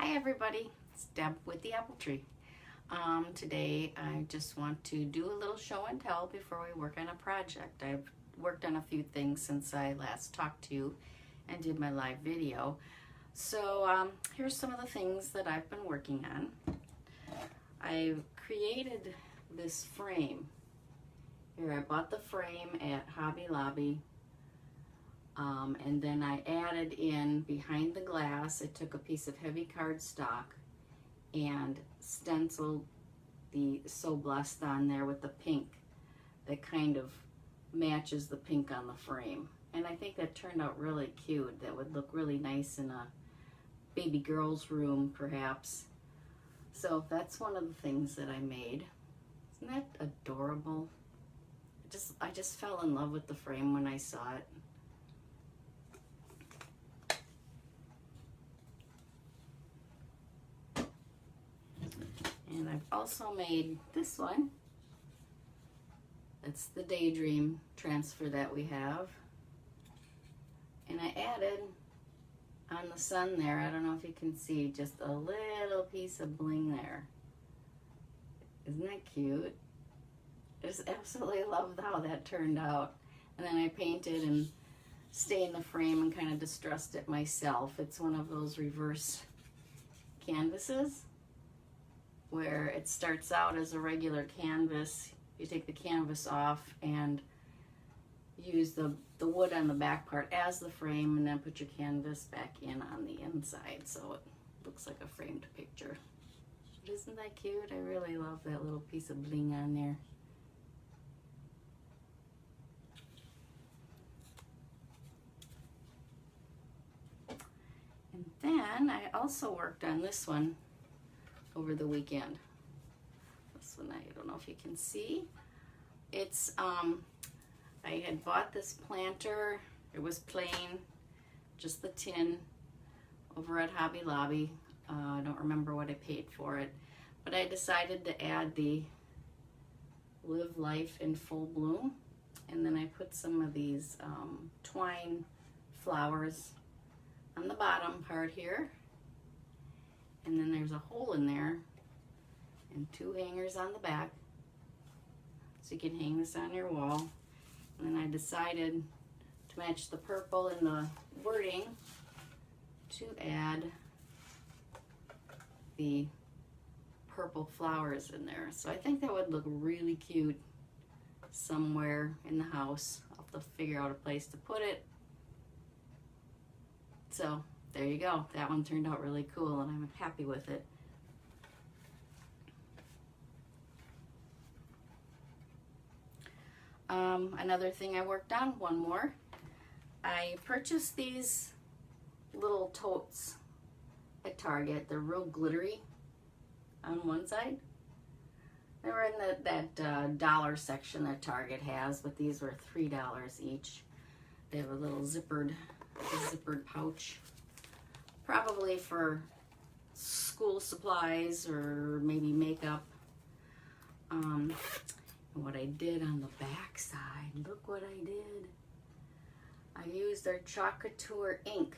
Hi everybody, it's Deb with the Apple Tree. Today I just want to do a little show and tell before we work on a project. I've worked on a few things since I last talked to you and did my live video. So here's some of the things that I've been working on. I've created this frame. Here, I bought the frame at Hobby Lobby. And then I added in behind the glass, I took a piece of heavy cardstock and stenciled the So Blessed on there with the pink that kind of matches the pink on the frame. And I think that turned out really cute. That would look really nice in a baby girl's room perhaps. So that's one of the things that I made. Isn't that adorable? I just fell in love with the frame when I saw it. And I've also made this one. It's the Daydream transfer that we have. And I added on the sun there, I don't know if you can see, just a little piece of bling there. Isn't that cute? I just absolutely loved how that turned out. And then I painted and stained the frame and kind of distressed it myself. It's one of those reverse canvases where it starts out as a regular canvas. You take the canvas off and use the wood on the back part as the frame, and then put your canvas back in on the inside so it looks like a framed picture. But isn't that cute? I really love that little piece of bling on there. And then I also worked on this one over the weekend. This one, I don't know if you can see. It's, I had bought this planter. It was plain, just the tin, over at Hobby Lobby. I don't remember what I paid for it, but I decided to add the Live Life in Full Bloom. And then I put some of these twine flowers on the bottom part here. And then there's a hole in there and two hangers on the back, so you can hang this on your wall. And then I decided to match the purple in the wording to add the purple flowers in there. So I think that would look really cute somewhere in the house. I'll have to figure out a place to put it. So there you go. That one turned out really cool and I'm happy with it. Another thing I worked on, one more. I purchased these little totes at Target. They're real glittery on one side. They were in that dollar section that Target has, but these were $3 each. They have a little zippered pouch. Probably for school supplies or maybe makeup. And what I did on the back side, look what I did. I used their Couture ink.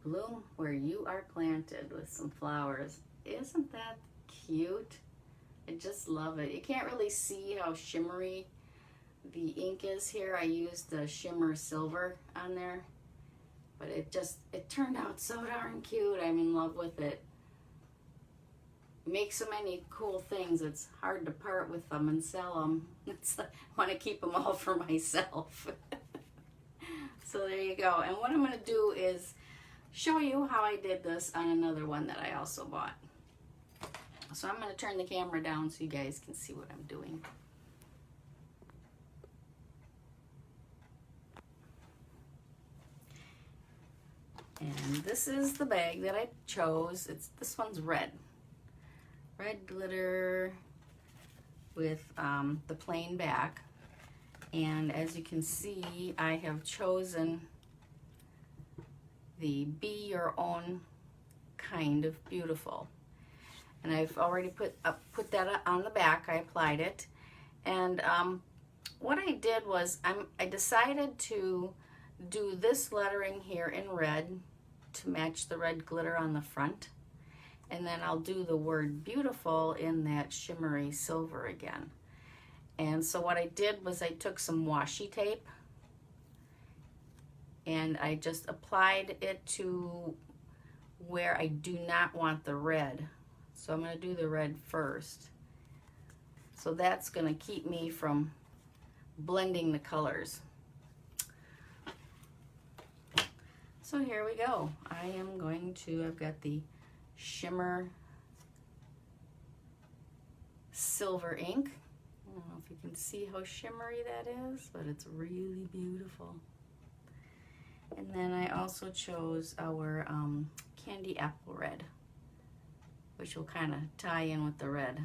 Bloom Where You Are Planted with some flowers. Isn't that cute? I just love it. You can't really see how shimmery the ink is here. I used the shimmer silver on there. But it turned out so darn cute. I'm in love with it. Make so many cool things. It's hard to part with them and sell them. I want to keep them all for myself. So there you go. And what I'm going to do is show you how I did this on another one that I also bought. So I'm going to turn the camera down so you guys can see what I'm doing. And this is the bag that I chose. This one's red. Red glitter with the plain back. And as you can see, I have chosen the Be Your Own Kind of Beautiful. And I've already put that on the back. I applied it. And what I did was I decided to do this lettering here in red to match the red glitter on the front. And then I'll do the word beautiful in that shimmery silver again. And so what I did was I took some washi tape and I just applied it to where I do not want the red. So I'm going to do the red first. So that's going to keep me from blending the colors. So here we go. I am going to, I've got the shimmer silver ink. I don't know if you can see how shimmery that is, but it's really beautiful. And then I also chose our candy apple red, which will kind of tie in with the red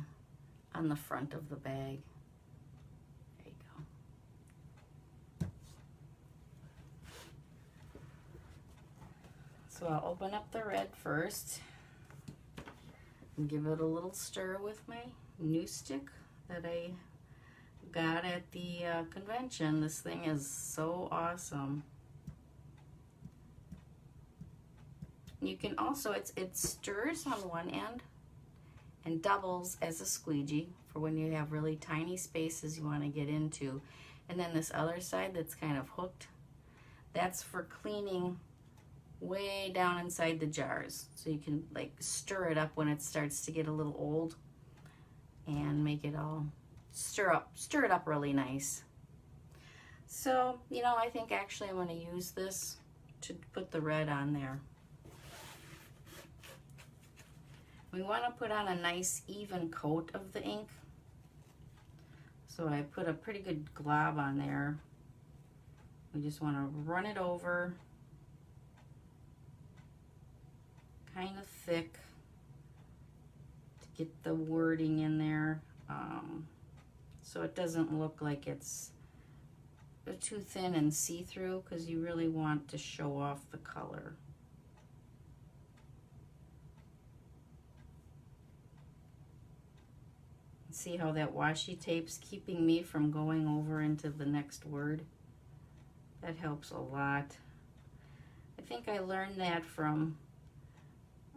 on the front of the bag. There you go. So I'll open up the red first and give it a little stir with my new stick that I got at the convention. This thing is so awesome. You can also, it stirs on one end and doubles as a squeegee for when you have really tiny spaces you want to get into. And then this other side that's kind of hooked, that's for cleaning way down inside the jars. So you can like stir it up when it starts to get a little old and make it all stir it up really nice. So, you know, I think actually I'm going to use this to put the red on there. We want to put on a nice even coat of the ink. So I put a pretty good glob on there. We just want to run it over kind of thick to get the wording in there, so it doesn't look like it's too thin and see-through, because you really want to show off the color. See how that washi tape's keeping me from going over into the next word? That helps a lot. I think I learned that from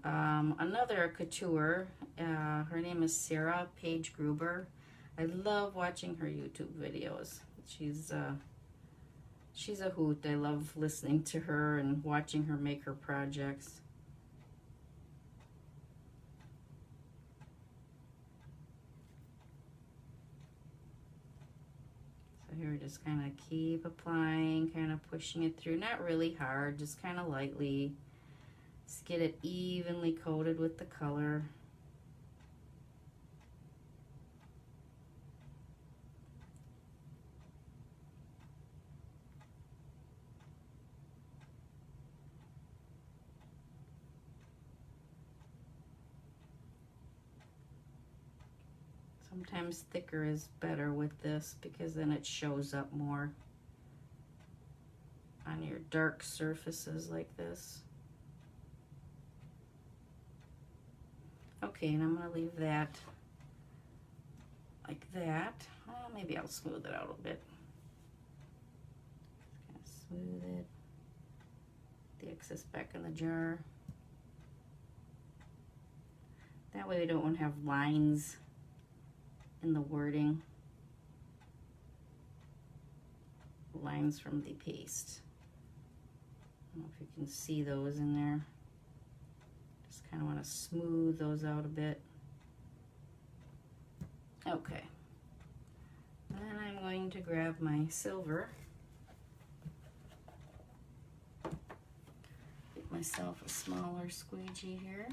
another couture. Her name is Sarah Paige Gruber. I love watching her YouTube videos. She's a hoot. I love listening to her and watching her make her projects. So here, just kind of keep applying, kind of pushing it through. Not really hard, just kind of lightly. Just get it evenly coated with the color. Sometimes thicker is better with this because then it shows up more on your dark surfaces like this. Okay, and I'm going to leave that like that. Maybe I'll smooth it out a bit. Just kind of smooth it. The excess back in the jar. That way we don't have lines in the wording. Lines from the paste. I don't know if you can see those in there. Just kind of want to smooth those out a bit. Okay. Then I'm going to grab my silver. Get myself a smaller squeegee here.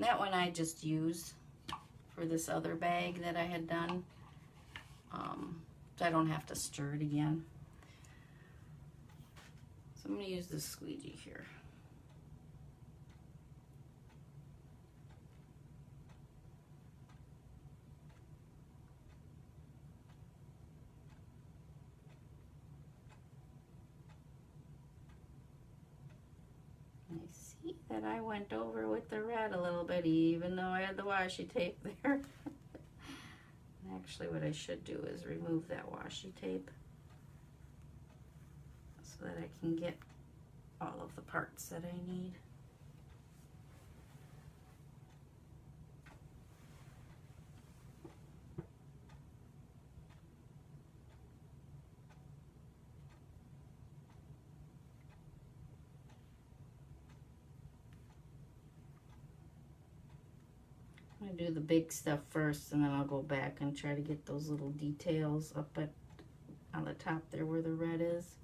That one I just used for this other bag that I had done, so I don't have to stir it again. So I'm going to use this squeegee here. That I went over with the red a little bit, even though I had the washi tape there. Actually, what I should do is remove that washi tape. so that I can get all of the parts that I need. I'm going to do the big stuff first, and then I'll go back and try to get those little details up on the top there where the red is.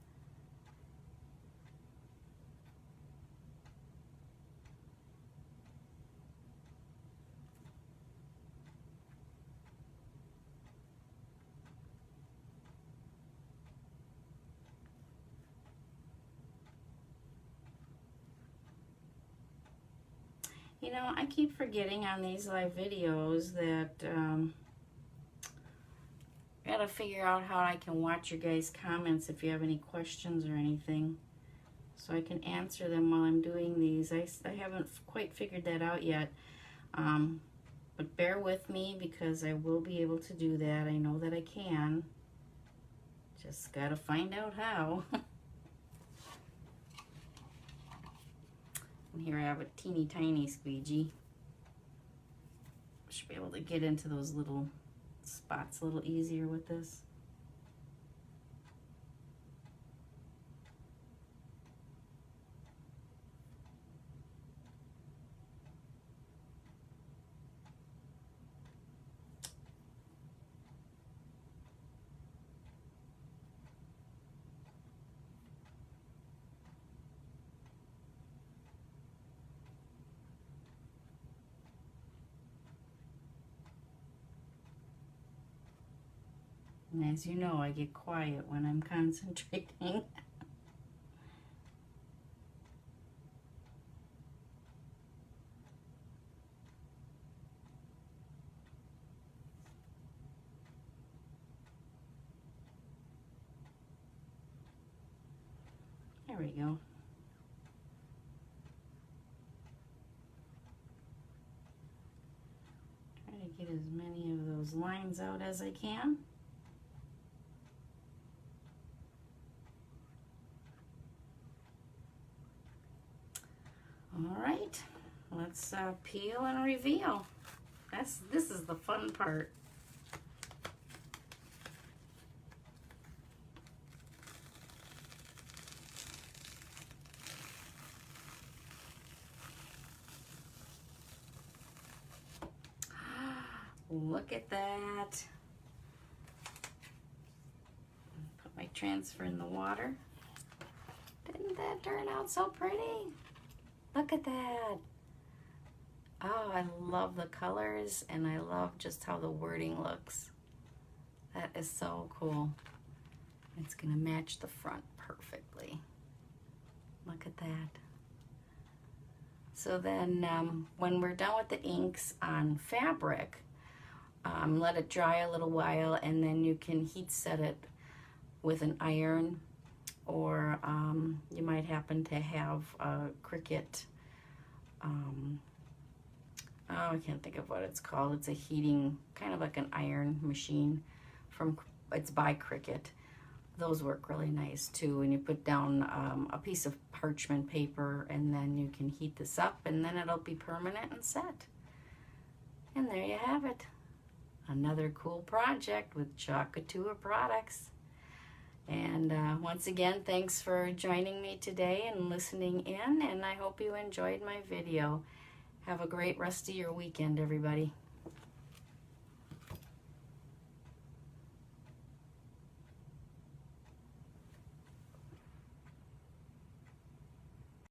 You know, I keep forgetting on these live videos that I gotta figure out how I can watch your guys' comments if you have any questions or anything, so I can answer them while I'm doing these. I haven't quite figured that out yet, but bear with me because I will be able to do that. I know that I can. Just gotta find out how. And here I have a teeny tiny squeegee. Should be able to get into those little spots a little easier with this. And as you know, I get quiet when I'm concentrating. There we go. Try to get as many of those lines out as I can. All right, let's peel and reveal. This is the fun part. Look at that. Put my transfer in the water. Didn't that turn out so pretty? Look at that. Oh, I love the colors, and I love just how the wording looks. That is so cool. It's gonna match the front perfectly. Look at that. So then when we're done with the inks on fabric, let it dry a little while, and then you can heat set it with an iron, or you might happen to have a Cricut, oh, I can't think of what it's called. It's a heating, kind of like an iron machine it's by Cricut. Those work really nice too. And you put down a piece of parchment paper, and then you can heat this up, and then it'll be permanent and set. And there you have it. Another cool project with Couture products. And once again, thanks for joining me today and listening in, and I hope you enjoyed my video. Have a great rest of your weekend, everybody.